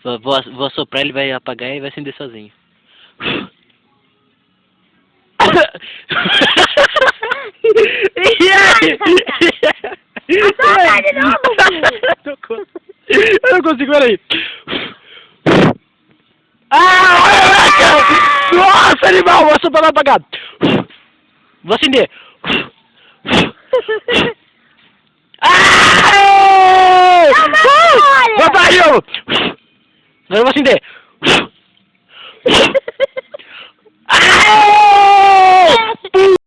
Vou soprar, ele vai apagar e vai acender sozinho. E aí? Solta de novo! Eu não consigo, peraí. Ah! Nossa, animal! Vou soprar, vai apagar. Vou acender. Ah! Vai, barril! Agora eu vou acender.